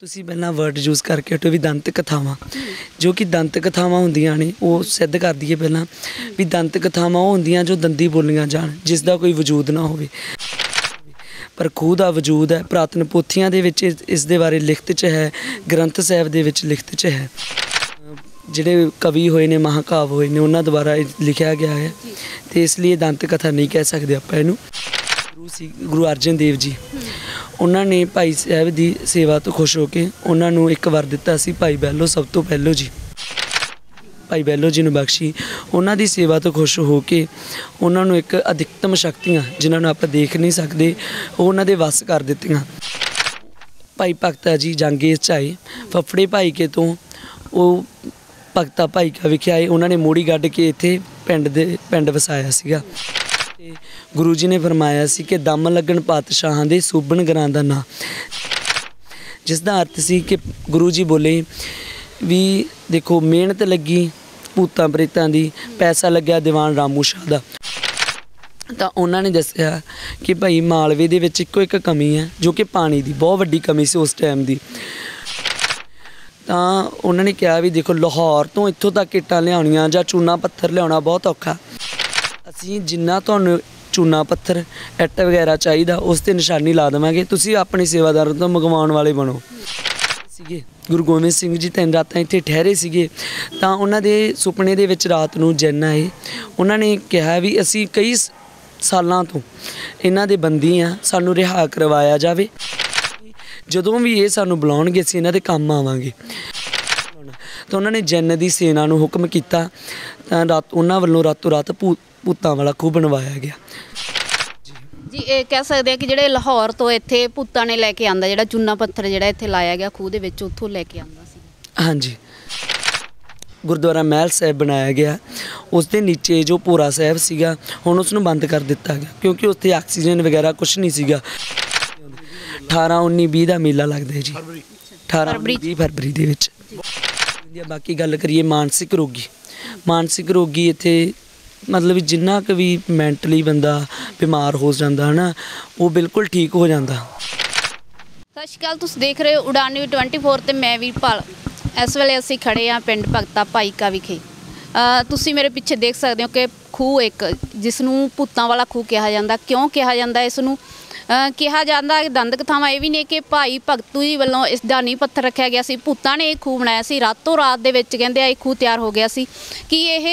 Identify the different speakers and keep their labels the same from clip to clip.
Speaker 1: ਤੁਸੀਂ ਪਹਿਲਾਂ word use करके हटो भी दंत कथावां जो कि दंत कथावां होंदियां ने वो सिद्ध कर दईए पहलां भी दंत कथावां वो होंदियां जो दंदी बोलियां जाण जिसका कोई वजूद ना होवे पर खूह दा वजूद है। पुरातन पोथियां दे विच इस दे बारे लिखत च है, ग्रंथ साहिब दे विच लिखत च है, जिहड़े कवि होए ने महाकाव होए ने उन्हां द्वारा लिखिया गया है। तो इसलिए दंत कथा नहीं कह सकते आपां इहनूं। गुरु अर्जन देव जी उन्होंने भाई साहब की सेवा तो खुश होकर उन्होंने एक वर दिता सी भाई बहलो सब तो पहलो जी, भाई बहलो जी ने बख्शी उन्हों की सेवा तो खुश होकर उन्होंने एक अधिकतम शक्तियाँ जिन्होंने आप देख नहीं सकते उन्होंने वस कर दित्तियां। भाई भगता जी जांगे चाए फफड़े भाई के तो वो भगता भाई का विखे आए उन्होंने मोड़ी गढ़ के इत्थे पिंड वसाया सीगा। गुरु जी ने फरमाया सी कि दम लगन पातशाहां दे सूबन घरां दा नां, जिसका अर्थ सी कि गुरु जी बोले भी देखो मेहनत लगी भूतां प्रेतां दी, पैसा लग्या दीवान रामू शाह दा। तो उन्होंने दस्सिया कि भाई मालवे दे विच इक्को एक कमी है जो कि पानी दी बहुत वड्डी कमी सी उस टाइम दी। तो उन्होंने कहा भी देखो लाहौर तो इत्थों तक इट्टां लियाउणियां जां चूना पत्थर लियाउणा बहुत औखा, असीं जिन्ना तुहानूं चूना पत्थर इट वगैरह चाहिए उस ते निशानी ला देवांगे, तुसीं अपने सेवादारों तो मंगवाउण वाले बनो सीगे। गुरु गोबिंद सिंह जी 3 रातां इत्थे ठहरे सीगे तां उन्हां दे सुपने दे विच रात नूं जिन्न आए। उन्होंने कहा भी असीं कई सालां तो इन्हां दे बंदी आ, सानूं रिहा करवाया जावे, जदों भी ये सानूं बुलाउणगे असीं इन्हां दे काम आवांगे। तो उन्होंने जिन्न दी सेना नूं हुक्म कीता तां रात उन्हां वल्लों रातों रात भूतां वाला खूह बनवाया गया।
Speaker 2: जी ये कह सकते हैं कि जिहड़े लाहौर तो इत्थे भूतां ने लैके आंदा जिहड़ा चूना पत्थर जिहड़ा इत्थे लाया गया खूह दे विच उत्थों लैके आंदा सी।
Speaker 1: हाँ जी, गुरुद्वारा महल साहिब बनाया गया, उस दे नीचे जो भोरा साहिब सीगा हुण उसनूं बंद कर दिता गया क्योंकि उत्थे ऑक्सीजन वगैरह कुछ नहीं सीगा। 18 19 20 का मेला लगदा है जी, 18 20 फरवरी दे विच। बाकी गल करिए मानसिक रोगी इत्थे मतलब जिन्ना क भी मैंटली बंदा बीमार हो जाता है ना वो बिल्कुल ठीक हो जाता।
Speaker 2: सत श्री अकाल, तुसीं देख रहे हो उड़ान न्यूज़ 24 ते मैं वीरपाल। इस वेले असीं खड़े हाँ पिंड भगता भाईका विखे। तुसीं मेरे पिछे देख सकते हो कि खूह एक जिसनूं भूतां वाला खूह कहा जाता। क्यों कहा जाता इसनूं कहा जाता दंद कथावां ये भी ने कि भाई भगतू जी वालों इसका नींह पत्थर रखा गया सी, भूतां ने खूह बनाया सी, रातों रात दे विच कहंदे आ खूह तैयार हो गया सी। कि यह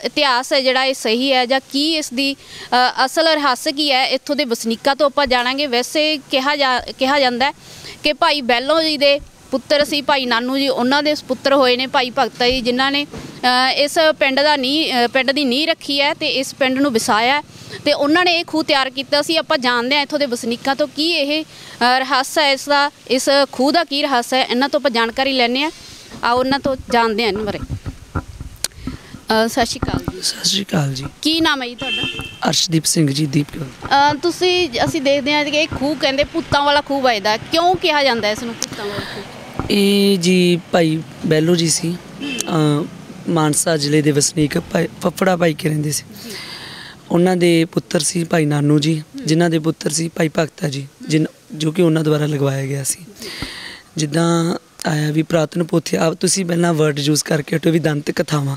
Speaker 2: इतिहास है जिहड़ा ये सही है जां की इसकी असल रहस्य की है इत्थों दे वसनीकां तो आपां जाणांगे। वैसे कहा जाता है कि भाई बहलो जी दे पुत्तर सी भाई नानू जी, उन्होंने दे पुत्तर होए ने भाई भगता जी जिन्हां ने इस पिंड दी नींह रखी है तो इस पिंड नूं वसाया तो उन्होंने ये खूह तैयार किया सी। आपां जानते हैं इत्थों दे वसनीकां तो की यह रहस्य है इसका, इस खूह का की रहस्य है, इन्हां तो आपां जानकारी लैने आओ उन्हां तो जानते हैं इन्हां बारे। सत श्री अकाल जी।
Speaker 1: सत श्री अकाल जी।
Speaker 2: की नाम है जी तुहाडा?
Speaker 1: अर्शदीप सिंह जी दीप।
Speaker 2: तुसीं असीं देखते हैं कि खूह कहंदे भूतां वाला खूह वजदा, क्यों कहा जाता है इसनूं भूतां वाला खूह?
Speaker 1: ये जी भाई बहलो जी सी मानसा जिले के वसनीक फफड़ा भाई के रहिंदे सी। उन्हां दे पुत्तर सी भाई नानू जी जिन्हां दे पुत्तर सी भाई भगता जी जो कि उन्हां द्वारा लगवाया गया सी। जिद्दां आया भी पुरातन पोथी आप तुसीं पहलां वर्ड यूज़ करके हटो भी दंत कथावां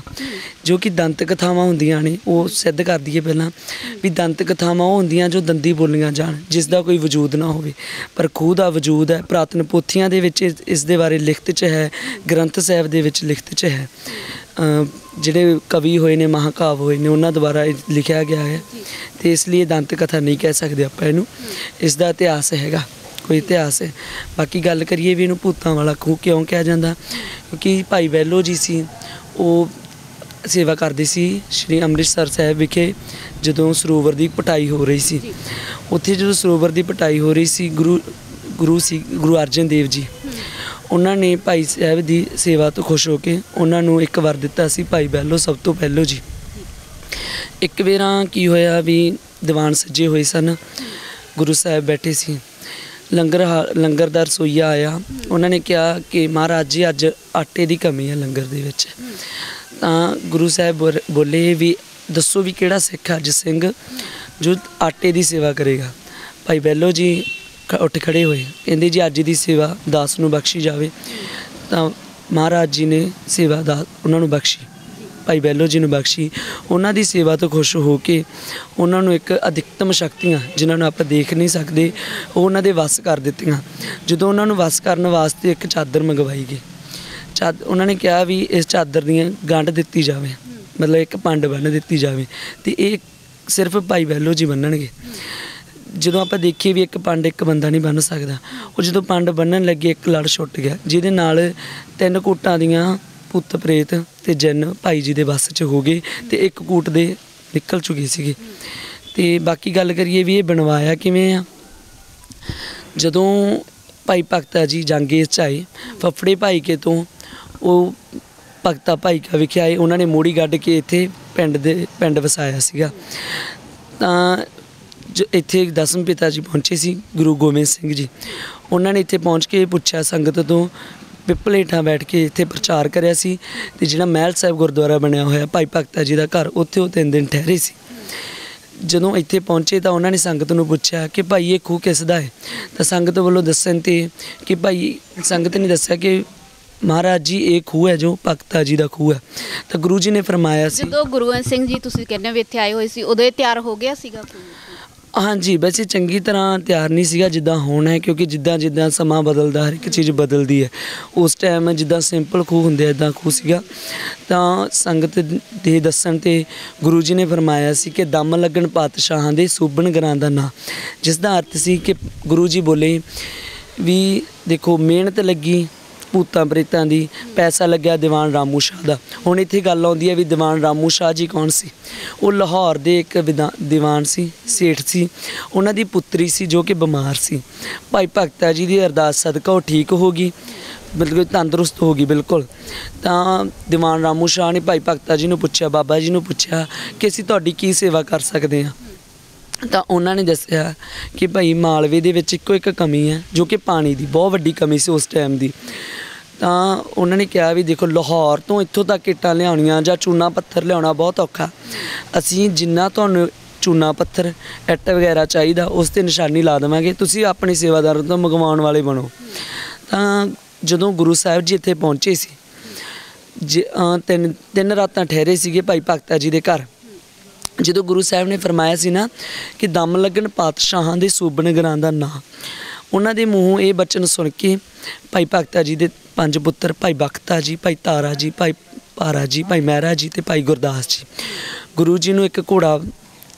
Speaker 1: जो कि दंत कथावां होंदियां ने वो सिद्ध कर दईए पहलां भी दंत कथावां होंदियां जो दंदी बोलियां जाण जिसका कोई वजूद ना होवे पर खूह दा वजूद है। पुरातन पोथियां दे विच इस दे बारे लिखत च है, ग्रंथ साहिब दे विच लिखत च है, जिहड़े कवि होए ने महाकाव होए ने उन्हां द्वारा लिखिया गया है। तो इसलिए दंत कथा नहीं कह सकते आपां इहनूं, इसदा इतिहास हैगा कोई इतिहास है। बाकी गल करिए भी इन्हूं भूतां वाला खूह क्यों कहा जाता क्योंकि भाई बहलो जी सी वो सेवा करते सी श्री अमृतसर साहिब विखे जदों सरोवर की पटाई हो रही सी। उत्थे जो सरोवर की पटाई हो रही सी गुरु अर्जन देव जी उन्होंने भाई साहब की सेवा तो खुश होकर उन्होंने एक वर दिता सी भाई बहलो सब तो पहलो जी। एक वेरा की होया भी दीवान सजे हुए सन, गुरु साहब बैठे सी, लंगर दा रसोईया आया, उन्होंने कहा कि महाराज जी अज आटे की कमी है लंगर दे विच। तां गुरु साहब बोले भी दसो भी किहड़ा सिख अज सिंह जो आटे की सेवा करेगा। भाई बहलो जी ਉੱਠ ਖੜੇ ਹੋਏ, ਕਹਿੰਦੇ ਜੀ ਅੱਜ ਦੀ ਸੇਵਾ ਦਾਸ ਨੂੰ ਬਖਸ਼ੀ ਜਾਵੇ। ਤਾਂ ਮਹਾਰਾਜ ਜੀ ਨੇ ਸੇਵਾ ਦਾ ਉਹਨਾਂ ਨੂੰ ਬਖਸ਼ੀ, ਭਾਈ ਬਹਿਲੋ ਜੀ ਨੂੰ ਬਖਸ਼ੀ। ਉਹਨਾਂ ਦੀ ਸੇਵਾ ਤੋਂ ਖੁਸ਼ ਹੋ ਕੇ ਉਹਨਾਂ ਨੂੰ ਇੱਕ ਅਧਿਕਤਮ ਸ਼ਕਤੀਆਂ ਜਿਨ੍ਹਾਂ ਨੂੰ ਆਪਾਂ ਦੇਖ ਨਹੀਂ ਸਕਦੇ ਉਹ ਉਹਨਾਂ ਦੇ ਵੱਸ ਕਰ ਦਿੱਤੀਆਂ। ਜਦੋਂ ਉਹਨਾਂ ਨੂੰ ਵੱਸ ਕਰਨ ਵਾਸਤੇ ਇੱਕ ਚਾਦਰ ਮੰਗਵਾਈ ਗਈ, ਉਹਨਾਂ ਨੇ ਕਿਹਾ ਵੀ ਇਸ ਚਾਦਰ ਦੀਆਂ ਗੰਢ ਦਿੱਤੀ ਜਾਵੇ, ਮਤਲਬ ਇੱਕ ਪੰਡ ਬੰਨ੍ਹ ਦਿੱਤੀ ਜਾਵੇ ਅਤੇ ਇਹ ਸਿਰਫ ਭਾਈ ਬਹਿਲੋ ਜੀ ਬੰਨਣਗੇ। ਜਦੋਂ ਆਪਾਂ ਦੇਖੀਏ ਵੀ ਇੱਕ ਪੰਡ ਇੱਕ ਬੰਦਾ ਨਹੀਂ ਬੰਨ੍ਹ ਸਕਦਾ, ਉਹ ਜਦੋਂ ਪੰਡ ਬੰਨ੍ਹਣ ਲੱਗੇ ਇੱਕ ਲੜ ਛੁੱਟ ਗਿਆ, ਜਿਹਦੇ ਨਾਲ 3 ਕੂਟਾਂ ਦੀਆਂ ਭੂਤ ਪ੍ਰੇਤ ਤੇ ਜਿੰਨ ਭਾਈ ਜੀ ਦੇ ਵੱਸ 'ਚ ਹੋ ਗਏ ਤੇ ਇੱਕ ਕੂਟ ਦੇ ਨਿਕਲ ਚੁੱਕੇ ਸੀਗੇ। ਤੇ ਬਾਕੀ ਗੱਲ ਕਰੀਏ ਵੀ ਇਹ ਬਣਵਾਇਆ ਕਿਵੇਂ ਆ, ਜਦੋਂ ਭਾਈ ਭਗਤਾ ਜੀ ਜੰਗੇ 'ਚ ਆਏ ਫਫੜੇ ਭਾਈ ਕੇ ਤੋਂ, ਉਹ ਭਗਤਾ ਭਾਈ ਕਾ ਵਿਖੇ ਆਏ, ਉਹਨਾਂ ਨੇ ਮੋੜੀ ਕੱਢ ਕੇ ਇੱਥੇ ਪਿੰਡ ਵਸਾਇਆ ਸੀਗਾ। ਤਾਂ ਇੱਥੇ 10ਵੇਂ ਪਿਤਾ ਜੀ ਪਹੁੰਚੇ ਸੀ ਗੁਰੂ ਗੋਬਿੰਦ ਸਿੰਘ ਜੀ, ਉਹਨਾਂ ਨੇ ਇੱਥੇ ਪਹੁੰਚ ਕੇ ਪੁੱਛਿਆ ਸੰਗਤ ਤੋਂ, ਪਿੱਪਲ ਹੇਠਾਂ ਬੈਠ ਕੇ ਇੱਥੇ ਪ੍ਰਚਾਰ ਕਰਿਆ ਸੀ। ਅਤੇ ਜਿਹੜਾ ਮਹਿਲ ਸਾਹਿਬ ਗੁਰਦੁਆਰਾ ਬਣਿਆ ਹੋਇਆ ਭਾਈ ਭਗਤਾ ਜੀ ਦਾ ਘਰ, ਉੱਥੇ ਉਹ 3 ਦਿਨ ਠਹਿਰੇ ਸੀ। ਜਦੋਂ ਇੱਥੇ ਪਹੁੰਚੇ ਤਾਂ ਉਹਨਾਂ ਨੇ ਸੰਗਤ ਨੂੰ ਪੁੱਛਿਆ ਕਿ ਭਾਈ ਇਹ ਖੂਹ ਕਿਸ ਦਾ ਹੈ, ਤਾਂ ਸੰਗਤ ਵੱਲੋਂ ਦੱਸਣ 'ਤੇ ਕਿ ਭਾਈ ਸੰਗਤ ਨੇ ਦੱਸਿਆ ਕਿ ਮਹਾਰਾਜ ਜੀ ਇਹ ਖੂਹ ਹੈ ਜੋ ਭਗਤਾ ਜੀ ਦਾ ਖੂਹ ਹੈ। ਤਾਂ ਗੁਰੂ ਜੀ ਨੇ ਫਰਮਾਇਆ ਸੀ,
Speaker 2: ਜਦੋਂ ਗੁਰੂ ਗੋਬਿੰਦ ਸਿੰਘ ਜੀ ਤੁਸੀਂ ਕਹਿੰਦੇ ਹੋ ਵੀ ਇੱਥੇ ਆਏ ਹੋਏ ਸੀ, ਉਦੋਂ ਇਹ ਤਿਆਰ ਹੋ ਗਿਆ ਸੀਗਾ ਖੂਹ?
Speaker 1: ਹਾਂਜੀ, ਵੈਸੇ ਚੰਗੀ ਤਰ੍ਹਾਂ ਤਿਆਰ ਨਹੀਂ ਸੀਗਾ ਜਿੱਦਾਂ ਹੁਣ ਹੈ, ਕਿਉਂਕਿ ਜਿੱਦਾਂ ਸਮਾਂ ਬਦਲਦਾ ਹਰ ਇੱਕ ਚੀਜ਼ ਬਦਲਦੀ ਹੈ। ਉਸ ਟਾਈਮ ਜਿੱਦਾਂ ਸਿੰਪਲ ਖੂਹ ਹੁੰਦੇ ਇੱਦਾਂ ਖੂਹ ਸੀਗਾ। ਤਾਂ ਸੰਗਤ ਦੇ ਦੱਸਣ 'ਤੇ ਗੁਰੂ ਜੀ ਨੇ ਫਰਮਾਇਆ ਸੀ ਕਿ ਦਮ ਲੱਗਣ ਪਾਤਸ਼ਾਹਾਂ ਦੇ ਸੂਬਣ ਗਰਾਂ ਦਾ ਨਾਂ, ਜਿਸ ਦਾ ਅਰਥ ਸੀ ਕਿ ਗੁਰੂ ਜੀ ਬੋਲੇ ਵੀ ਦੇਖੋ ਮਿਹਨਤ ਲੱਗੀ ਭੂਤਾਂ ਪ੍ਰੇਤਾਂ ਦੀ, ਪੈਸਾ ਲੱਗਿਆ ਦੀਵਾਨ ਰਾਮੂ ਸ਼ਾਹ ਦਾ। ਹੁਣ ਇੱਥੇ ਗੱਲ ਆਉਂਦੀ ਹੈ ਵੀ ਦੀਵਾਨ ਰਾਮੂ ਸ਼ਾਹ ਜੀ ਕੌਣ ਸੀ? ਉਹ ਲਾਹੌਰ ਦੇ ਇੱਕ ਦੀਵਾਨ ਸੀ, ਸੇਠ ਸੀ, ਉਹਨਾਂ ਦੀ ਪੁੱਤਰੀ ਸੀ ਜੋ ਕਿ ਬਿਮਾਰ ਸੀ। ਭਾਈ ਭਗਤਾ ਜੀ ਦੀ ਅਰਦਾਸ ਸਦਕਾ ਉਹ ਠੀਕ ਹੋ ਗਈ, ਮਤਲਬ ਤੰਦਰੁਸਤ ਹੋ ਗਈ ਬਿਲਕੁਲ। ਤਾਂ ਦੀਵਾਨ ਰਾਮੂ ਸ਼ਾਹ ਨੇ ਭਾਈ ਭਗਤਾ ਜੀ ਨੂੰ ਪੁੱਛਿਆ, ਬਾਬਾ ਜੀ ਨੂੰ ਪੁੱਛਿਆ ਕਿ ਅਸੀਂ ਤੁਹਾਡੀ ਕੀ ਸੇਵਾ ਕਰ ਸਕਦੇ ਹਾਂ। ਤਾਂ ਉਹਨਾਂ ਨੇ ਦੱਸਿਆ ਕਿ ਭਾਈ ਮਾਲਵੇ ਦੇ ਵਿੱਚ ਇੱਕੋ ਇੱਕ ਕਮੀ ਹੈ ਜੋ ਕਿ ਪਾਣੀ ਦੀ ਬਹੁਤ ਵੱਡੀ ਕਮੀ ਸੀ ਉਸ ਟਾਈਮ ਦੀ। ਤਾਂ ਉਹਨਾਂ ਨੇ ਕਿਹਾ ਵੀ ਦੇਖੋ ਲਾਹੌਰ ਤੋਂ ਇੱਥੋਂ ਤੱਕ ਇੱਟਾਂ ਲਿਆਉਣੀਆਂ ਜਾਂ ਚੂਨਾ ਪੱਥਰ ਲਿਆਉਣਾ ਬਹੁਤ ਔਖਾ, ਅਸੀਂ ਜਿੰਨਾ ਤੁਹਾਨੂੰ ਚੂਨਾ ਪੱਥਰ ਇੱਟ ਵਗੈਰਾ ਚਾਹੀਦਾ ਉਸ 'ਤੇ ਨਿਸ਼ਾਨੀ ਲਾ ਦੇਵਾਂਗੇ, ਤੁਸੀਂ ਆਪਣੇ ਸੇਵਾਦਾਰਾਂ ਤੋਂ ਮੰਗਵਾਉਣ ਵਾਲੇ ਬਣੋ। ਤਾਂ ਜਦੋਂ ਗੁਰੂ ਸਾਹਿਬ ਜੀ ਇੱਥੇ ਪਹੁੰਚੇ ਸੀ, ਤਿੰਨ ਰਾਤਾਂ ਠਹਿਰੇ ਸੀਗੇ ਭਾਈ ਭਗਤਾ ਜੀ ਦੇ ਘਰ। ਜਦੋਂ ਗੁਰੂ ਸਾਹਿਬ ਨੇ ਫਰਮਾਇਆ ਸੀ ਨਾ ਕਿ ਦਮ ਲੱਗਣ ਪਾਤਸ਼ਾਹਾਂ ਦੇ ਸੂਬਣ ਗਰਾਂ ਦਾ ਨਾਂ, ਉਹਨਾਂ ਦੇ ਮੂੰਹੋਂ ਇਹ ਬਚਨ ਸੁਣ ਕੇ ਭਾਈ ਭਗਤਾ ਜੀ ਦੇ 5 ਪੁੱਤਰ ਭਾਈ ਬਖਤਾ ਜੀ, ਭਾਈ ਤਾਰਾ ਜੀ, ਭਾਈ ਭਾਰਾ ਜੀ, ਭਾਈ ਮਹਿਰਾ ਜੀ ਅਤੇ ਭਾਈ ਗੁਰਦਾਸ ਜੀ, ਗੁਰੂ ਜੀ ਨੂੰ ਇੱਕ ਘੋੜਾ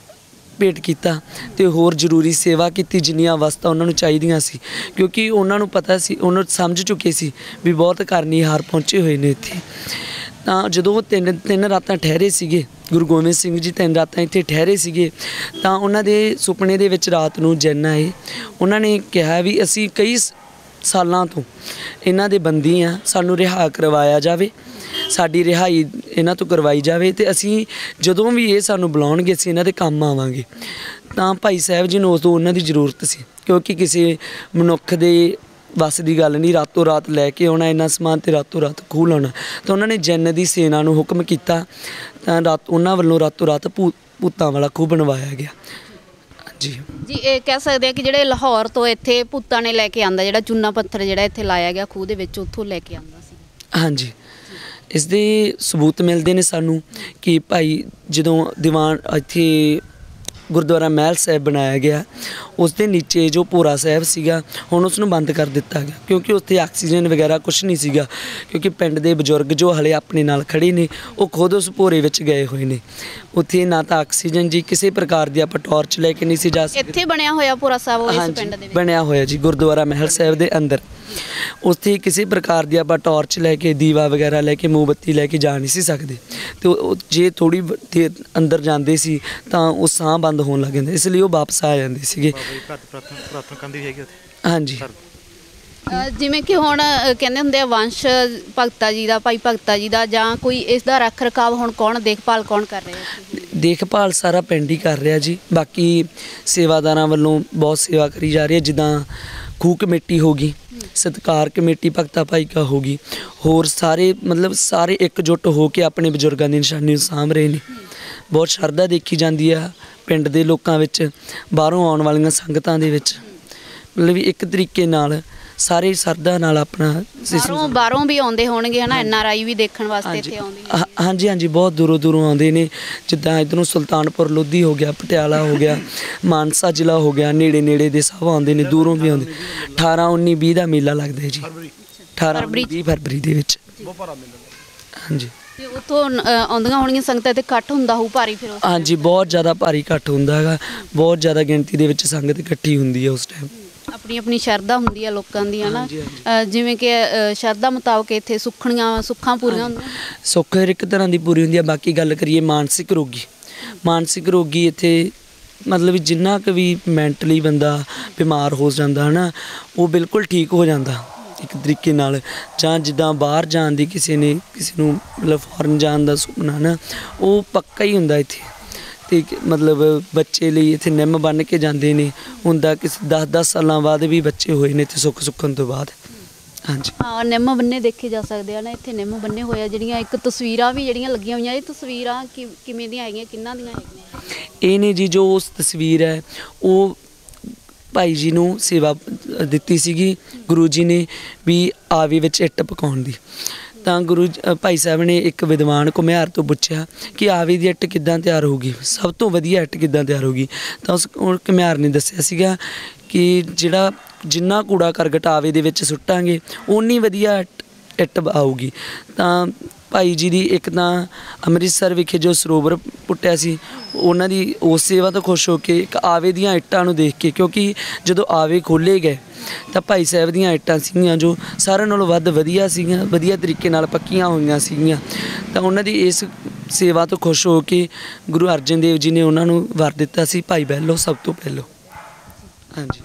Speaker 1: ਭੇਟ ਕੀਤਾ ਅਤੇ ਹੋਰ ਜ਼ਰੂਰੀ ਸੇਵਾ ਕੀਤੀ ਜਿੰਨੀਆਂ ਅਵਸਥਾ ਉਹਨਾਂ ਨੂੰ ਚਾਹੀਦੀਆਂ ਸੀ, ਕਿਉਂਕਿ ਉਹਨਾਂ ਨੂੰ ਪਤਾ ਸੀ, ਉਹਨਾਂ ਸਮਝ ਚੁੱਕੇ ਸੀ ਵੀ ਬਹੁਤ ਕਰਨੀਹਾਰ ਪਹੁੰਚੇ ਹੋਏ ਨੇ ਇੱਥੇ। ਤਾਂ ਜਦੋਂ ਉਹ ਤਿੰਨ ਰਾਤਾਂ ਠਹਿਰੇ ਸੀਗੇ, ਗੁਰੂ ਗੋਬਿੰਦ ਸਿੰਘ ਜੀ 3 ਰਾਤਾਂ ਇੱਥੇ ਠਹਿਰੇ ਸੀਗੇ, ਤਾਂ ਉਹਨਾਂ ਦੇ ਸੁਪਨੇ ਦੇ ਵਿੱਚ ਰਾਤ ਨੂੰ ਜਿੰਨ ਆਏ। ਉਹਨਾਂ ਨੇ ਕਿਹਾ ਵੀ ਅਸੀਂ ਕਈ ਸਾਲਾਂ ਤੋਂ ਇਹਨਾਂ ਦੇ ਬੰਦੀ ਆ, ਸਾਨੂੰ ਰਿਹਾ ਕਰਵਾਇਆ ਜਾਵੇ, ਸਾਡੀ ਰਿਹਾਈ ਇਹਨਾਂ ਤੋਂ ਕਰਵਾਈ ਜਾਵੇ ਅਤੇ ਅਸੀਂ ਜਦੋਂ ਵੀ ਇਹ ਸਾਨੂੰ ਬੁਲਾਉਣਗੇ ਅਸੀਂ ਇਹਨਾਂ ਦੇ ਕੰਮ ਆਵਾਂਗੇ। ਤਾਂ ਭਾਈ ਸਾਹਿਬ ਜੀ ਨੂੰ ਉਦੋਂ ਉਹਨਾਂ ਦੀ ਜ਼ਰੂਰਤ ਸੀ, ਕਿਉਂਕਿ ਕਿਸੇ ਮਨੁੱਖ ਦੇ ਵੱਸ ਦੀ ਗੱਲ ਨਹੀਂ, ਰਾਤੋਂ ਰਾਤ ਲੈ ਕੇ ਆਉਣਾ ਇੰਨਾ ਸਮਾਨ ਅਤੇ ਰਾਤੋਂ ਰਾਤ ਖੂਹ ਲਾਉਣਾ। ਤਾਂ ਉਹਨਾਂ ਨੇ ਜਿੰਨ ਦੀ ਸੇਨਾ ਨੂੰ ਹੁਕਮ ਕੀਤਾ, ਤਾਂ ਉਹਨਾਂ ਵੱਲੋਂ ਰਾਤੋਂ ਰਾਤ ਭੂਤਾਂ ਵਾਲਾ ਖੂਹ ਬਣਵਾਇਆ ਗਿਆ। ਜੀ
Speaker 2: ਇਹ ਕਹਿ ਸਕਦੇ ਆ ਕਿ ਜਿਹੜੇ ਲਾਹੌਰ ਤੋਂ ਇੱਥੇ ਭੂਤਾਂ ਨੇ ਲੈ ਕੇ ਆਂਦਾ, ਜਿਹੜਾ ਚੂਨਾ ਪੱਥਰ ਜਿਹੜਾ ਇੱਥੇ ਲਾਇਆ ਗਿਆ ਖੂਹ ਦੇ ਵਿੱਚ, ਉੱਥੋਂ ਲੈ ਕੇ ਆਂਦਾ ਸੀ।
Speaker 1: ਹਾਂਜੀ, ਇਸ ਦੇ ਸਬੂਤ ਮਿਲਦੇ ਨੇ ਸਾਨੂੰ ਕਿ ਭਾਈ ਜਦੋਂ ਦੀਵਾਨ ਇੱਥੇ ਗੁਰਦੁਆਰਾ ਮਹਿਲ ਸਾਹਿਬ ਬਣਾਇਆ ਗਿਆ, ਉਸ ਦੇ ਨੀਚੇ ਜੋ ਭੋਰਾ ਸਾਹਿਬ ਸੀਗਾ ਹੁਣ ਉਸ ਨੂੰ ਬੰਦ ਕਰ ਦਿੱਤਾ ਗਿਆ, ਕਿਉਂਕਿ ਉੱਥੇ ਆਕਸੀਜਨ ਵਗੈਰਾ ਕੁਛ ਨਹੀਂ ਸੀਗਾ, ਕਿਉਂਕਿ ਪਿੰਡ ਦੇ ਬਜ਼ੁਰਗ ਜੋ ਹਲੇ ਆਪਣੇ ਨਾਲ ਖੜੇ ਨੇ ਉਹ ਖੁਦ ਉਸ ਭੋਰੇ ਵਿੱਚ ਗਏ ਹੋਏ ਨੇ। ਉੱਥੇ ਨਾ ਤਾਂ ਆਕਸੀਜਨ ਜੀ ਕਿਸੇ ਪ੍ਰਕਾਰ ਦੀ ਆਪਾਂ ਟਾਰਚ ਲੈ ਕੇ ਨਹੀਂ ਸੀ ਜਾ ਸਕਦੇ।
Speaker 2: ਇੱਥੇ ਬਣਿਆ ਹੋਇਆ ਭੋਰਾ ਸਾਹਿਬ ਇਸ ਪਿੰਡ ਦੇ ਵਿੱਚ
Speaker 1: ਬਣਿਆ ਹੋਇਆ ਜੀ, ਗੁਰਦੁਆਰਾ ਮਹਿਲ ਸਾਹਿਬ ਦੇ ਅੰਦਰ। ਉੱਥੇ ਕਿਸੇ ਪ੍ਰਕਾਰ ਦੀ ਆਪਾਂ ਟਾਰਚ ਲੈ ਕੇ, ਦੀਵਾ ਵਗੈਰਾ ਲੈ ਕੇ, ਮੋਮਬੱਤੀ ਲੈ ਕੇ ਜਾ ਨਹੀਂ ਸੀ ਸਕਦੇ, ਅਤੇ ਜੇ ਥੋੜ੍ਹੀ ਦੇਰ ਅੰਦਰ ਜਾਂਦੇ ਸੀ ਤਾਂ ਉਹ ਸਾਹ ਬੰਦ ਹੋਣ ਲੱਗ ਜਾਂਦੇ, ਇਸ ਲਈ ਉਹ ਵਾਪਸ ਆ ਜਾਂਦੇ ਸੀਗੇ। ਹਾਂਜੀ,
Speaker 2: ਜਿਵੇਂ ਕਿ ਹੁਣ ਕਹਿੰਦੇ ਹੁੰਦੇ ਆ ਵੰਸ਼ ਭਗਤਾ ਜੀ ਦਾ, ਭਾਈ ਭਗਤਾ ਜੀ ਦਾ, ਜਾਂ ਕੋਈ ਇਸ ਦਾ ਰੱਖ ਰਖਾਵ ਹੁਣ ਕੌਣ ਦੇਖਭਾਲ ਕੌਣ ਕਰ ਰਿਹਾ?
Speaker 1: ਦੇਖਭਾਲ ਸਾਰਾ ਪਿੰਡ ਹੀ ਕਰ ਰਿਹਾ ਜੀ। ਬਾਕੀ ਸੇਵਾਦਾਰਾਂ ਵੱਲੋਂ ਬਹੁਤ ਸੇਵਾ ਕਰੀ ਜਾ ਰਹੀ ਹੈ, ਜਿੱਦਾਂ ਖੂਹ ਕਮੇਟੀ ਹੋ ਗਈ, ਸਤਿਕਾਰ ਕਮੇਟੀ ਭਗਤਾ ਭਾਈ ਕਾ ਹੋ ਗਈ, ਹੋਰ ਸਾਰੇ ਮਤਲਬ ਸਾਰੇ ਇਕਜੁੱਟ ਹੋ ਕੇ ਆਪਣੇ ਬਜ਼ੁਰਗਾਂ ਦੀ ਨਿਸ਼ਾਨੀ ਨੂੰ ਸਾਂਭ ਰਹੇ ਨੇ। ਬਹੁਤ ਸ਼ਰਧਾ ਦੇਖੀ ਜਾਂਦੀ ਆ ਪਿੰਡ ਦੇ ਲੋਕਾਂ ਵਿੱਚ, ਬਾਹਰੋਂ ਆਉਣ ਵਾਲੀਆਂ ਸੰਗਤਾਂ ਦੇ ਵਿੱਚ ਮਤਲਬ ਵੀ ਇੱਕ ਤਰੀਕੇ ਨਾਲ ਸਾਰੇ ਸਰਦਾ ਨਾਲ ਆਪਣਾ
Speaker 2: ਬਾਹਰੋਂ ਵੀ ਆਉਂਦੇ ਹੋਣਗੇ ਹਨਾ, NRI ਵੀ ਦੇਖਣ ਵਾਸਤੇ ਇੱਥੇ ਆਉਂਦੇ।
Speaker 1: ਹਾਂਜੀ ਹਾਂਜੀ, ਬਹੁਤ ਦੂਰੋਂ ਆਉਂਦੇ ਨੇ। ਜਿੱਦਾਂ ਇੱਧਰੋਂ ਸੁਲਤਾਨਪੁਰ ਲੋਧੀ ਹੋ ਗਿਆ, ਪਟਿਆਲਾ ਹੋ ਗਿਆ, ਮਾਨਸਾ ਜ਼ਿਲ੍ਹਾ ਹੋ ਗਿਆ, ਨੇੜੇ ਦੇ ਸਭ ਆਉਂਦੇ ਨੇ, ਦੂਰੋਂ ਵੀ ਆਉਂਦੇ। 18 19 20 ਦਾ ਮੇਲਾ ਲੱਗਦਾ ਹੈ ਜੀ, 18 20 ਫਰਵਰੀ ਦੇ ਵਿੱਚ। ਹਾਂਜੀ,
Speaker 2: ਤੇ ਉੱਥੋਂ ਆਉਂਦੀਆਂ ਹੋਣਗੀਆਂ ਸੰਗਤਾਂ ਤੇ ਇਕੱਠ ਹੁੰਦਾ ਹੋਊ ਭਾਰੀ ਫਿਰ?
Speaker 1: ਹਾਂਜੀ, ਬਹੁਤ ਜ਼ਿਆਦਾ ਭਾਰੀ ਇਕੱਠ ਹੁੰਦਾ ਹੈਗਾ, ਬਹੁਤ ਜ਼ਿਆਦਾ ਗਿਣਤੀ ਦੇ ਵਿੱਚ ਸੰਗਤ ਇਕੱਠੀ ਹੁੰਦੀ ਹੈ ਉਸ ਟਾਈਮ।
Speaker 2: ਆਪਣੀ ਸ਼ਰਧਾ ਹੁੰਦੀ ਆ ਲੋਕਾਂ ਦੀ ਹਨਾ, ਜਿਵੇਂ ਕਿ ਸ਼ਰਧਾ ਮੁਤਾਬਕ ਇੱਥੇ ਸੁੱਖਾਂ ਪੂਰੀਆਂ ਹੁੰਦੀਆਂ।
Speaker 1: ਸੁੱਖ ਹਰ ਇੱਕ ਤਰ੍ਹਾਂ ਦੀ ਪੂਰੀ ਹੁੰਦੀ ਆ। ਬਾਕੀ ਗੱਲ ਕਰੀਏ ਮਾਨਸਿਕ ਰੋਗੀ ਇੱਥੇ ਮਤਲਬ ਜਿੰਨਾ ਕੁ ਵੀ ਮੈਂਟਲੀ ਬੰਦਾ ਬਿਮਾਰ ਹੋ ਜਾਂਦਾ ਹੈ ਨਾ, ਉਹ ਬਿਲਕੁਲ ਠੀਕ ਹੋ ਜਾਂਦਾ ਇੱਕ ਤਰੀਕੇ ਨਾਲ। ਜਾਂ ਜਿੱਦਾਂ ਬਾਹਰ ਜਾਣ ਦੀ ਕਿਸੇ ਨੂੰ ਮਤਲਬ ਫੋਰਨ ਜਾਣ ਦਾ ਸੁਪਨਾ ਨਾ, ਉਹ ਪੱਕਾ ਹੀ ਹੁੰਦਾ ਇੱਥੇ। ਅਤੇ ਮਤਲਬ ਬੱਚੇ ਲਈ ਇੱਥੇ ਨਿੰਮ ਬੰਨ੍ਹ ਕੇ ਜਾਂਦੇ ਨੇ। ਹੁੰਦਾ ਕਿਸੇ 10 ਸਾਲਾਂ ਬਾਅਦ ਵੀ ਬੱਚੇ ਹੋਏ ਨੇ ਇੱਥੇ ਸੁੱਖਣ ਤੋਂ ਬਾਅਦ। ਹਾਂਜੀ,
Speaker 2: ਹਾਂ, ਨਿੰਮ ਬੰਨੇ ਦੇਖੇ ਜਾ ਸਕਦੇ ਆ ਨਾ ਇੱਥੇ, ਨਿੰਮ ਬੰਨੇ ਹੋਏ ਆ। ਜਿਹੜੀਆਂ ਇੱਕ ਤਸਵੀਰਾਂ ਵੀ ਜਿਹੜੀਆਂ ਲੱਗੀਆਂ ਹੋਈਆਂ, ਇਹ ਤਸਵੀਰਾਂ ਕਿਵੇਂ ਦੀਆਂ ਹੈਗੀਆਂ, ਕਿਹਨਾਂ ਦੀਆਂ ਹੈਗੀਆਂ?
Speaker 1: ਇਹ ਨੇ ਜੀ, ਜੋ ਉਸ ਤਸਵੀਰ ਹੈ ਉਹ ਭਾਈ ਜੀ ਨੂੰ ਸੇਵਾ ਦਿੱਤੀ ਸੀਗੀ ਗੁਰੂ ਜੀ ਨੇ, ਵੀ ਆਵੇ ਵਿੱਚ ਇੱਟ ਪਕਾਉਣ ਦੀ। ਤਾਂ ਭਾਈ ਸਾਹਿਬ ਨੇ ਇੱਕ ਵਿਦਵਾਨ ਘੁਮਿਆਰ ਤੋਂ ਪੁੱਛਿਆ ਕਿ ਆਵੇ ਦੀ ਇੱਟ ਕਿੱਦਾਂ ਤਿਆਰ ਹੋਊਗੀ, ਸਭ ਤੋਂ ਵਧੀਆ ਇੱਟ ਕਿੱਦਾਂ ਤਿਆਰ ਹੋਊਗੀ। ਤਾਂ ਉਸ ਘੁਮਿਆਰ ਨੇ ਦੱਸਿਆ ਸੀਗਾ ਕਿ ਜਿੰਨਾ ਕੂੜਾ ਕਰਕਟ ਆਵੇ ਦੇ ਵਿੱਚ ਸੁੱਟਾਂਗੇ ਓਨੀ ਵਧੀਆ ਇੱਟ ਆਊਗੀ। ਤਾਂ ਭਾਈ ਜੀ ਦੀ ਇੱਕ ਤਾਂ ਅੰਮ੍ਰਿਤਸਰ ਵਿਖੇ ਜੋ ਸਰੋਵਰ ਪੁੱਟਿਆ ਸੀ, ਉਹਨਾਂ ਦੀ ਉਸ ਸੇਵਾ ਤੋਂ ਖੁਸ਼ ਹੋ ਕੇ ਇੱਕ ਆਵੇ ਦੀਆਂ ਇੱਟਾਂ ਨੂੰ ਦੇਖ ਕੇ, ਕਿਉਂਕਿ ਜਦੋਂ ਆਵੇ ਖੋਲ੍ਹੇ ਗਏ ਤਾਂ ਭਾਈ ਸਾਹਿਬ ਦੀਆਂ ਇੱਟਾਂ ਸੀਗੀਆਂ ਜੋ ਸਾਰਿਆਂ ਨਾਲੋਂ ਵੱਧ ਵਧੀਆ ਸੀਗੀਆਂ, ਵਧੀਆ ਤਰੀਕੇ ਨਾਲ ਪੱਕੀਆਂ ਹੋਈਆਂ ਸੀਗੀਆਂ। ਤਾਂ ਉਹਨਾਂ ਦੀ ਇਸ ਸੇਵਾ ਤੋਂ ਖੁਸ਼ ਹੋ ਕੇ ਗੁਰੂ ਅਰਜਨ ਦੇਵ ਜੀ ਨੇ ਉਹਨਾਂ ਨੂੰ ਵਰ ਦਿੱਤਾ ਸੀ ਭਾਈ ਬਹਿਲੋ ਸਭ ਤੋਂ ਪਹਿਲੋਂ। ਹਾਂਜੀ,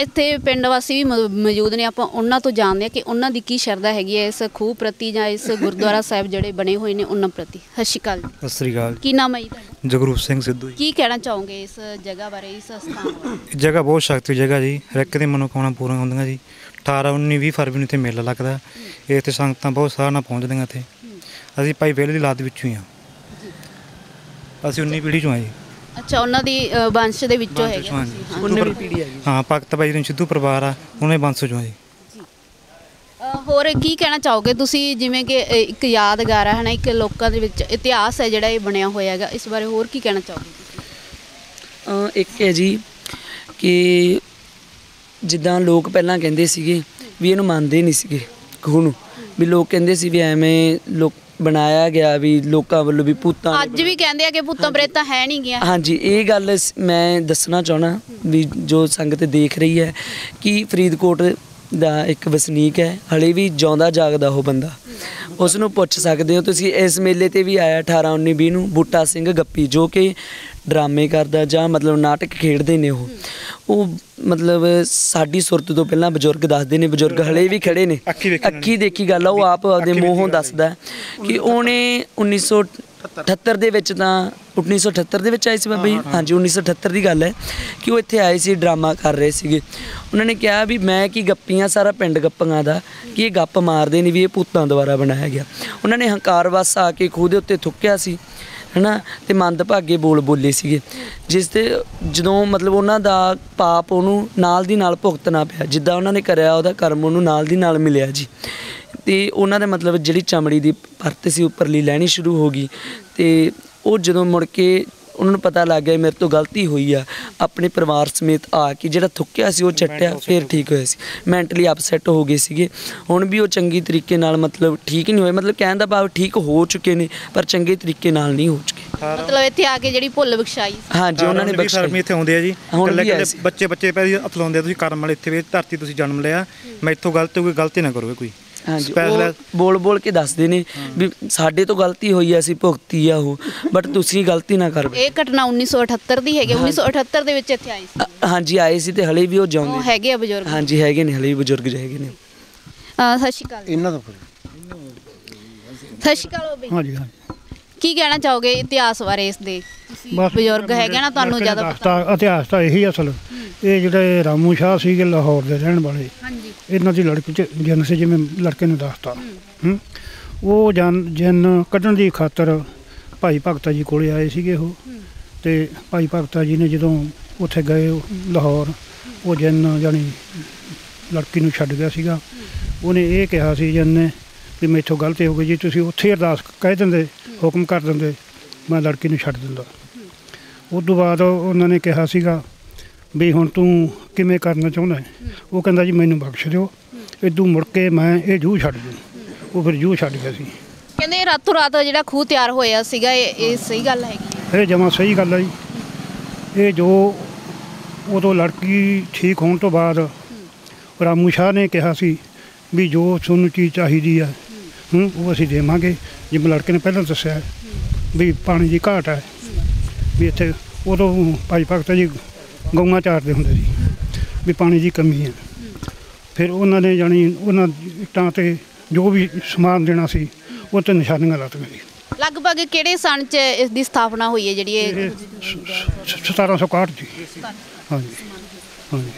Speaker 2: ਇੱਥੇ ਪਿੰਡ ਵਾਸੀ ਵੀ ਮੌਜੂਦ ਨੇ, ਆਪਾਂ ਉਹਨਾਂ ਤੋਂ ਜਾਣਦੇ ਹਾਂ ਕਿ ਉਹਨਾਂ ਦੀ ਕੀ ਸ਼ਰਧਾ ਹੈਗੀ ਹੈ ਇਸ ਖੂਹ ਪ੍ਰਤੀ ਜਾਂ ਇਸ ਗੁਰਦੁਆਰਾ ਸਾਹਿਬ ਜਿਹੜੇ ਬਣੇ ਹੋਏ ਨੇ ਉਹਨਾਂ ਪ੍ਰਤੀ। ਸਤਿ ਸ਼੍ਰੀ ਅਕਾਲ।
Speaker 3: ਸਤਿ ਸ਼੍ਰੀ ਅਕਾਲ।
Speaker 2: ਕੀ ਨਾਮ ਹੈ ਜੀ ਤੁਹਾਡਾ?
Speaker 3: ਜਗਰੂਪ ਸਿੰਘ ਸਿੱਧੂ ਜੀ।
Speaker 2: ਕੀ ਕਹਿਣਾ ਚਾਹੋਗੇ ਇਸ ਜਗ੍ਹਾ ਬਾਰੇ, ਇਸ ਸਥਾਨ ਬਾਰੇ?
Speaker 3: ਇਹ ਜਗ੍ਹਾ ਬਹੁਤ ਸ਼ਕਤੀ ਜਗ੍ਹਾ ਜੀ, ਹਰ ਇੱਕ ਦੀ ਮਨੋਕਾਮਨਾ ਪੂਰੀਆਂ ਹੁੰਦੀਆਂ ਜੀ। 18 19 20 ਫਰਵਰੀ ਨੂੰ ਇੱਥੇ ਮੇਲਾ ਲੱਗਦਾ। ਇੱਥੇ ਸੰਗਤਾਂ ਬਹੁਤ ਸਾਰਿਆਂ ਨਾਲ ਪਹੁੰਚਦੀਆਂ ਇੱਥੇ। ਅਸੀਂ ਭਾਈ ਵੇਲੇ ਦੀ ਲਾਦ ਵਿੱਚੋਂ ਹੀ ਹਾਂ, ਅਸੀਂ 19 ਪੀੜ੍ਹੀ 'ਚੋਂ ਹਾਂ ਜੀ।
Speaker 2: ਅੱਛਾ, ਉਹਨਾਂ ਦੀ ਵੰਸ਼ ਦੇ ਵਿੱਚੋਂ ਹੈਗੇ?
Speaker 3: ਹਾਂ, ਭਗਤ ਭਾਈ ਜੀ ਸਿੱਧੂ ਪਰਿਵਾਰ ਆ, ਉਹਨਾਂ ਦੇ ਵੰਸ਼ 'ਚੋਂ ਜੀ।
Speaker 2: ਹੋਰ ਕੀ ਕਹਿਣਾ ਚਾਹੋਗੇ ਤੁਸੀਂ, ਜਿਵੇਂ ਕਿ ਇੱਕ ਯਾਦਗਾਰ ਹੈ ਨਾ, ਇੱਕ ਲੋਕਾਂ ਦੇ ਵਿੱਚ ਇਤਿਹਾਸ ਹੈ ਜਿਹੜਾ ਇਹ ਬਣਿਆ ਹੋਇਆ ਹੈਗਾ, ਇਸ ਬਾਰੇ ਹੋਰ ਕੀ ਕਹਿਣਾ ਚਾਹੋਗੇ ਤੁਸੀਂ?
Speaker 1: ਇੱਕ ਹੈ ਜੀ ਕਿ ਜਿੱਦਾਂ ਲੋਕ ਪਹਿਲਾਂ ਕਹਿੰਦੇ ਸੀਗੇ ਵੀ ਇਹਨੂੰ ਮੰਨਦੇ ਨਹੀਂ ਸੀਗੇ ਖੂਹ ਨੂੰ, ਵੀ ਲੋਕ ਕਹਿੰਦੇ ਸੀ ਵੀ ਐਵੇਂ ਬਣਾਇਆ ਗਿਆ, ਵੀ ਲੋਕਾਂ ਵੱਲੋਂ ਵੀ ਭੂਤਾਂ।
Speaker 2: ਅੱਜ ਵੀ ਕਹਿੰਦੇ ਆ ਕਿ ਭੂਤਾਂ ਪ੍ਰੇਤਾਂ ਹੈ ਨਹੀਂ ਗਿਆ।
Speaker 1: ਹਾਂਜੀ, ਇਹ ਗੱਲ ਮੈਂ ਦੱਸਣਾ ਚਾਹੁੰਦਾ ਵੀ ਜੋ ਸੰਗਤ ਦੇਖ ਰਹੀ ਹੈ ਕਿ ਫਰੀਦਕੋਟ ਦਾ ਇੱਕ ਵਸਨੀਕ ਹੈ, ਹਲੇ ਵੀ ਜਿਉਂਦਾ ਜਾਗਦਾ ਉਹ ਬੰਦਾ, ਉਸ ਨੂੰ ਪੁੱਛ ਸਕਦੇ ਹੋ ਤੁਸੀਂ। ਇਸ ਮੇਲੇ 'ਤੇ ਵੀ ਆਇਆ 18 19 20 ਨੂੰ ਬੂਟਾ ਸਿੰਘ ਗੱਪੀ, ਜੋ ਕਿ ਡਰਾਮੇ ਕਰਦਾ ਜਾਂ ਮਤਲਬ ਨਾਟਕ ਖੇਡਦੇ ਨੇ। ਉਹ ਮਤਲਬ ਸਾਡੀ ਸੁਰਤ ਤੋਂ ਪਹਿਲਾਂ ਬਜ਼ੁਰਗ ਦੱਸਦੇ ਨੇ, ਬਜ਼ੁਰਗ ਹਲੇ ਵੀ ਖੜੇ ਨੇ, ਅੱਖੀ ਦੇਖੀ ਗੱਲ ਆ। ਉਹ ਆਪ ਆਪਦੇ ਮੂੰਹੋਂ ਦੱਸਦਾ ਕਿ ਉਹਨੇ 1978 ਦੇ ਵਿੱਚ, ਤਾਂ 1978 ਦੇ ਵਿੱਚ ਆਏ ਸੀ ਬਾਬਾ ਜੀ। ਹਾਂਜੀ, 1978 ਦੀ ਗੱਲ ਹੈ ਕਿ ਉਹ ਇੱਥੇ ਆਏ ਸੀ, ਡਰਾਮਾ ਕਰ ਰਹੇ ਸੀਗੇ। ਉਹਨਾਂ ਨੇ ਕਿਹਾ ਵੀ ਮੈਂ ਕੀ ਗੱਪੀਆਂ, ਸਾਰਾ ਪਿੰਡ ਗੱਪੀਆਂ ਦਾ, ਕਿ ਇਹ ਗੱਪ ਮਾਰਦੇ ਨੇ ਵੀ ਇਹ ਭੂਤਾਂ ਦੁਆਰਾ ਬਣਾਇਆ ਗਿਆ। ਉਹਨਾਂ ਨੇ ਹੰਕਾਰ ਵੱਸ ਆ ਕੇ ਖੂਹ ਦੇ ਉੱਤੇ ਥੁੱਕਿਆ ਸੀ ਹੈ ਨਾ, ਅਤੇ ਮੰਦਭਾਗੇ ਬੋਲੇ ਸੀਗੇ, ਜਿਸ 'ਤੇ ਜਦੋਂ ਮਤਲਬ ਉਹਨਾਂ ਦਾ ਪਾਪ ਉਹਨੂੰ ਨਾਲ ਦੀ ਨਾਲ ਭੁਗਤਣਾ ਪਿਆ। ਜਿੱਦਾਂ ਉਹਨਾਂ ਨੇ ਕਰਿਆ ਉਹਦਾ ਕਰਮ ਉਹਨੂੰ ਨਾਲ ਦੀ ਨਾਲ ਮਿਲਿਆ ਜੀ। ਅਤੇ ਉਹਨਾਂ ਦੇ ਮਤਲਬ ਜਿਹੜੀ ਚਮੜੀ ਦੀ ਪਰਤ ਸੀ ਉੱਪਰਲੀ ਲੈਣੀ ਸ਼ੁਰੂ ਹੋ ਗਈ। ਅਤੇ ਉਹ ਜਦੋਂ ਮੁੜ ਕੇ ਉਹਨਾਂ ਨੂੰ ਪਤਾ ਲੱਗ ਗਿਆ ਮੇਰੇ ਤੋਂ ਗਲਤੀ ਹੋਈ ਆ, ਆਪਣੇ ਪਰਿਵਾਰ ਸਮੇਤ ਆ ਕੇ ਜਿਹੜਾ ਥੁੱਕਿਆ ਸੀ ਉਹ ਚੱਟਿਆ, ਫਿਰ ਠੀਕ ਹੋਇਆ ਸੀ। ਮੈਂਟਲੀ ਅਪਸੈਟ ਹੋ ਗਏ ਸੀਗੇ। ਹੁਣ ਵੀ ਉਹ ਚੰਗੀ ਤਰੀਕੇ ਨਾਲ ਮਤਲਬ ਠੀਕ ਨਹੀਂ ਹੋਏ, ਮਤਲਬ ਕਹਿਣ ਦਾ ਭਾਵ ਠੀਕ ਹੋ ਚੁੱਕੇ ਨੇ ਪਰ ਚੰਗੇ ਤਰੀਕੇ ਨਾਲ ਨਹੀਂ ਹੋ ਚੁੱਕੇ।
Speaker 2: ਮਤਲਬ ਇੱਥੇ ਆ ਕੇ ਜਿਹੜੀ ਭੁੱਲ ਬਖਸ਼ਾਈ।
Speaker 1: ਹਾਂਜੀ, ਉਹਨਾਂ ਨੇ
Speaker 3: ਬਖਸ਼ਾਈ। ਇੱਥੇ ਆਉਂਦੇ ਆ ਜੀ, ਬੱਚੇ ਪੈਸੇ ਅਫਲਾਉਂਦੇ ਆ, ਤੁਸੀਂ ਕਰਮ ਵਾਲੇ ਇੱਥੇ ਵੀ ਧਰਤੀ ਤੁਸੀਂ ਜਨਮ ਲਿਆ, ਮੈਂ ਇੱਥੋਂ ਗਲਤ ਹੋਈ, ਗਲਤੀ ਨਾ ਕਰੋਗੇ ਕੋਈ।
Speaker 1: ਹਾਂਜੀ, ਬੋਲ ਕੇ ਦੱਸਦੇ ਨੇ ਵੀ ਸਾਡੇ ਤੋਂ ਗਲਤੀ ਹੋਈ ਆ, ਅਸੀਂ ਭੁਗਤੀ ਆ ਉਹ, ਬਟ ਤੁਸੀਂ ਗਲਤੀ ਨਾ ਕਰੋ।
Speaker 2: ਇਹ ਘਟਨਾ 1978 ਦੀ ਹੈਗੀ। 1978 ਦੇ ਵਿੱਚ ਇੱਥੇ ਆਏ ਸੀ। ਹਾਂਜੀ,
Speaker 1: ਆਏ ਸੀ, ਤੇ ਹਲੇ ਵੀ ਉਹ ਜਿਉਂਦੇ
Speaker 2: ਹੈਗੇ ਆ ਬਜ਼ੁਰਗ।
Speaker 1: ਹਾਂਜੀ, ਹੈਗੇ ਨੇ, ਹਲੇ ਵੀ ਬਜ਼ੁਰਗ ਹੈਗੇ ਨੇ।
Speaker 2: ਸਤਿ ਸ਼੍ਰੀ ਅਕਾਲ।
Speaker 4: ਇਹਨਾਂ ਦਾ
Speaker 2: ਸਤਿ ਸ਼੍ਰੀ ਅਕਾਲ ਬਾਬੇ।
Speaker 4: ਹਾਂਜੀ ਹਾਂਜੀ,
Speaker 2: ਕੀ ਕਹਿਣਾ ਚਾਹੋਗੇ ਇਤਿਹਾਸ ਬਾਰੇ? ਇਸ ਦੇ ਬਜ਼ੁਰਗ ਹੈਗੇ ਨਾ, ਤੁਹਾਨੂੰ ਜ਼ਿਆਦਾ ਪਤਾ।
Speaker 4: ਇਤਿਹਾਸ ਤਾਂ ਇਹੀ ਅਸਲ, ਇਹ ਜਿਹੜੇ ਰਾਮੂ ਸ਼ਾਹ ਸੀਗੇ ਲਾਹੌਰ ਦੇ ਰਹਿਣ ਵਾਲੇ, ਇਹਨਾਂ ਦੀ ਲੜਕੀ 'ਚ ਜਿੰਨ ਸੀ, ਜਿਵੇਂ ਲੜਕੇ ਨੂੰ ਦੱਸਤਾ। ਉਹ ਜਿੰਨ ਕੱਢਣ ਦੀ ਖਾਤਰ ਭਾਈ ਭਗਤਾ ਜੀ ਕੋਲੇ ਆਏ ਸੀਗੇ ਉਹ। ਅਤੇ ਭਾਈ ਭਗਤਾ ਜੀ ਨੇ ਜਦੋਂ ਉੱਥੇ ਗਏ ਲਾਹੌਰ। ਉਹ ਜਿੰਨ ਜਾਣੀ ਲੜਕੀ ਨੂੰ ਛੱਡ ਗਿਆ ਸੀਗਾ। ਉਹਨੇ ਇਹ ਕਿਹਾ ਸੀ ਜਿੰਨ ਨੇ ਵੀ ਮੈਥੋਂ ਗਲਤੀ ਹੋ ਗਈ ਜੀ, ਤੁਸੀਂ ਉੱਥੇ ਅਰਦਾਸ ਕਹਿ ਦਿੰਦੇ, ਹੁਕਮ ਕਰ ਦਿੰਦੇ, ਮੈਂ ਲੜਕੀ ਨੂੰ ਛੱਡ ਦਿੰਦਾ। ਉਸ ਤੋਂ ਬਾਅਦ ਉਹਨਾਂ ਨੇ ਕਿਹਾ ਸੀਗਾ ਵੀ ਹੁਣ ਤੂੰ ਕਿਵੇਂ ਕਰਨਾ ਚਾਹੁੰਦਾ? ਉਹ ਕਹਿੰਦਾ ਜੀ ਮੈਨੂੰ ਬਖਸ਼ ਦਿਓ, ਇਦੋਂ ਮੁੜ ਕੇ ਮੈਂ ਇਹ ਜੂਹ ਛੱਡ ਦੂੰ। ਉਹ ਫਿਰ ਜੂਹ ਛੱਡ ਗਿਆ ਸੀ।
Speaker 2: ਕਹਿੰਦੇ ਰਾਤੋਂ ਰਾਤ ਜਿਹੜਾ ਖੂਹ ਤਿਆਰ ਹੋਇਆ ਸੀਗਾ, ਇਹ ਸਹੀ ਗੱਲ ਹੈਗੀ?
Speaker 4: ਇਹ ਜਮਾਂ ਸਹੀ ਗੱਲ ਹੈ ਜੀ। ਇਹ ਜੋ ਉਦੋਂ ਲੜਕੀ ਠੀਕ ਹੋਣ ਤੋਂ ਬਾਅਦ ਰਾਮੂ ਸ਼ਾਹ ਨੇ ਕਿਹਾ ਸੀ ਵੀ ਜੋ ਤੁਹਾਨੂੰ ਚੀਜ਼ ਚਾਹੀਦੀ ਹੈ ਉਹ ਅਸੀਂ ਦੇਵਾਂਗੇ। ਜਿਵੇਂ ਲੜਕੇ ਨੇ ਪਹਿਲਾਂ ਦੱਸਿਆ ਵੀ ਪਾਣੀ ਦੀ ਘਾਟ ਹੈ, ਵੀ ਇੱਥੇ ਉਦੋਂ ਭਾਈ ਭਗਤ ਜੀ ਗਊਆਂ ਚਾਰਦੇ ਹੁੰਦੇ ਸੀ, ਵੀ ਪਾਣੀ ਦੀ ਕਮੀ ਹੈ। ਫਿਰ ਉਹਨਾਂ ਨੇ ਜਾਣੀ ਉਹਨਾਂ ਇੱਟਾਂ 'ਤੇ ਜੋ ਵੀ ਸਮਾਨ ਦੇਣਾ ਸੀ ਉਹ 'ਤੇ ਨਿਸ਼ਾਨੀਆਂ ਲੱਗ ਗਈਆਂ।
Speaker 2: ਲਗਭਗ ਕਿਹੜੇ ਸਨ 'ਚ ਇਸ ਦੀ ਸਥਾਪਨਾ ਹੋਈ ਹੈ ਜਿਹੜੀ ਇਹ?
Speaker 4: 1761 ਜੀ। ਹਾਂਜੀ ਹਾਂਜੀ।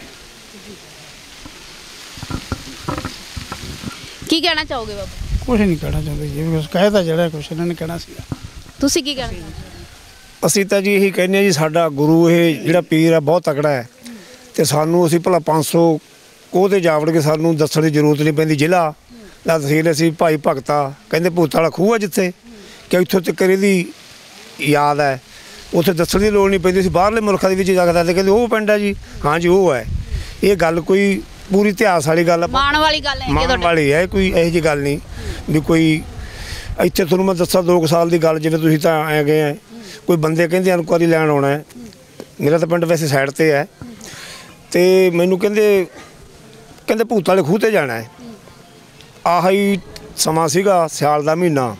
Speaker 2: ਕੀ ਕਹਿਣਾ ਚਾਹੋਗੇ ਬਾਬਾ?
Speaker 5: ਕੁਛ ਨਹੀਂ ਕਹਿਣਾ ਚਾਹੁੰਦੇ ਜੀ, ਬਸ ਕਹਿਤਾ ਜਿਹੜਾ ਕੁਛ ਇਹਨਾਂ ਨੇ ਕਹਿਣਾ ਸੀਗਾ।
Speaker 2: ਤੁਸੀਂ ਕੀ ਕਹਿਣਾ ਚਾਹੁੰਦੇ?
Speaker 6: ਅਸੀਂ ਤਾਂ ਜੀ ਇਹੀ ਕਹਿੰਦੇ ਹਾਂ ਜੀ, ਸਾਡਾ ਗੁਰੂ ਇਹ ਜਿਹੜਾ ਪੀਰ ਹੈ ਬਹੁਤ ਤਕੜਾ ਹੈ, ਅਤੇ ਸਾਨੂੰ ਅਸੀਂ ਭਲਾ 500 ਕੋਹ 'ਤੇ ਜਾਵੜ ਕੇ ਸਾਨੂੰ ਦੱਸਣ ਦੀ ਜ਼ਰੂਰਤ ਨਹੀਂ ਪੈਂਦੀ। ਜ਼ਿਲ੍ਹਾ ਦਾ ਤਹਿਸੀਲ ਅਸੀਂ ਭਾਈ ਭਗਤਾ ਕਹਿੰਦੇ ਭੂਤ ਵਾਲਾ ਖੂਹ ਹੈ ਜਿੱਥੇ, ਕਿ ਇੱਥੋਂ ਤੱਕ ਇਹਦੀ ਯਾਦ ਹੈ, ਉੱਥੇ ਦੱਸਣ ਦੀ ਲੋੜ ਨਹੀਂ ਪੈਂਦੀ। ਅਸੀਂ ਬਾਹਰਲੇ ਮੁਲਕਾਂ ਦੇ ਵਿੱਚ ਜਾ ਕੇ ਦੱਸਦੇ, ਕਹਿੰਦੇ ਉਹ ਪਿੰਡ ਹੈ ਜੀ, ਹਾਂ ਜੀ ਉਹ ਹੈ। ਇਹ ਗੱਲ ਕੋਈ ਪੂਰੀ ਇਤਿਹਾਸ ਵਾਲੀ ਗੱਲ ਹੈ,
Speaker 2: ਮਾਣ ਵਾਲੀ ਗੱਲ ਹੈ,
Speaker 6: ਮਾਣ ਵਾਲੀ ਹੈ, ਕੋਈ ਇਹੋ ਜਿਹੀ ਗੱਲ ਨਹੀਂ ਵੀ ਕੋਈ। ਇੱਥੇ ਤੁਹਾਨੂੰ ਮੈਂ ਦੱਸਾਂ 2 ਸਾਲ ਦੀ ਗੱਲ, ਜਿਵੇਂ ਤੁਸੀਂ ਤਾਂ ਆਏ ਗਏ ਹੈ, ਕੋਈ ਬੰਦੇ ਕਹਿੰਦੇ ਇਨਕੁਆਰੀ ਲੈਣ ਆਉਣਾ ਹੈ। ਮੇਰਾ ਤਾਂ ਪਿੰਡ ਵੈਸੇ ਸਾਈਡ 'ਤੇ ਹੈ, ਅਤੇ ਮੈਨੂੰ ਕਹਿੰਦੇ ਭੂਤ ਵਾਲੇ ਖੂਹ 'ਤੇ ਜਾਣਾ ਹੈ। ਆਹੀ ਸਮਾਂ ਸੀਗਾ ਸਿਆਲ ਦਾ ਮਹੀਨਾ।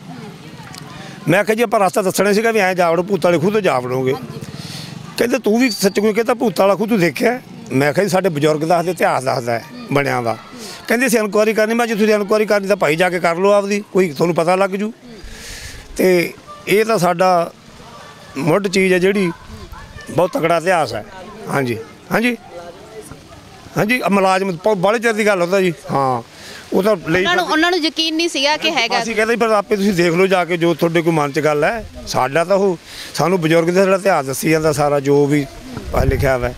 Speaker 6: ਮੈਂ ਕਿਹਾ ਜੀ ਆਪਾਂ ਰਸਤਾ ਦੱਸਣਾ ਸੀਗਾ ਵੀ ਐਂ ਜਾ ਵੜੋ, ਭੂਤ ਵਾਲੇ ਖੂਹ 'ਤੇ ਜਾ ਵੜੋਗੇ। ਕਹਿੰਦੇ ਤੂੰ ਵੀ ਸੱਚ ਕੋਈ ਕਹਿੰਦਾ ਭੂਤ ਵਾਲਾ ਖੂਹ ਤੂੰ ਦੇਖਿਆ? ਮੈਂ ਕਿਹਾ ਜੀ ਸਾਡੇ ਬਜ਼ੁਰਗ ਦੱਸਦੇ, ਇਤਿਹਾਸ ਦੱਸਦਾ ਬਣਿਆ ਵਾ। ਕਹਿੰਦੇ ਅਸੀਂ ਇਨਕੁਆਰੀ ਕਰਨੀ। ਮੈਂ ਜੇ ਤੁਸੀਂ ਇਨਕੁਆਰੀ ਕਰਨੀ ਤਾਂ ਭਾਈ ਜਾ ਕੇ ਕਰ ਲਓ ਆਪਦੀ, ਕੋਈ ਤੁਹਾਨੂੰ ਪਤਾ ਲੱਗ ਜੂ। ਅਤੇ ਇਹ ਤਾਂ ਸਾਡਾ ਮੁੱਢ ਚੀਜ਼ ਹੈ ਜਿਹੜੀ ਬਹੁਤ ਤਕੜਾ ਇਤਿਹਾਸ ਹੈ। ਹਾਂਜੀ ਹਾਂਜੀ ਹਾਂਜੀ। ਮੁਲਾਜ਼ਮ ਬਾਹਲੇ ਚਿਰ ਦੀ ਗੱਲ ਹੁੰਦਾ ਜੀ। ਹਾਂ ਉਹ ਤਾਂ ਲਈ
Speaker 2: ਉਹਨਾਂ ਨੂੰ ਯਕੀਨ ਨਹੀਂ ਸੀਗਾ ਕਿ ਹੈਗਾ।
Speaker 6: ਅਸੀਂ ਕਹਿੰਦੇ ਪਰ ਆਪੇ ਤੁਸੀਂ ਦੇਖ ਲਓ ਜਾ ਕੇ ਜੋ ਤੁਹਾਡੇ ਕੋਈ ਮਨ 'ਚ ਗੱਲ ਹੈ। ਸਾਡਾ ਤਾਂ ਉਹ ਸਾਨੂੰ ਬਜ਼ੁਰਗ ਦਾ ਜਿਹੜਾ ਇਤਿਹਾਸ ਦੱਸੀ ਜਾਂਦਾ ਸਾਰਾ, ਜੋ ਵੀ ਲਿਖਿਆ ਹੋਇਆ।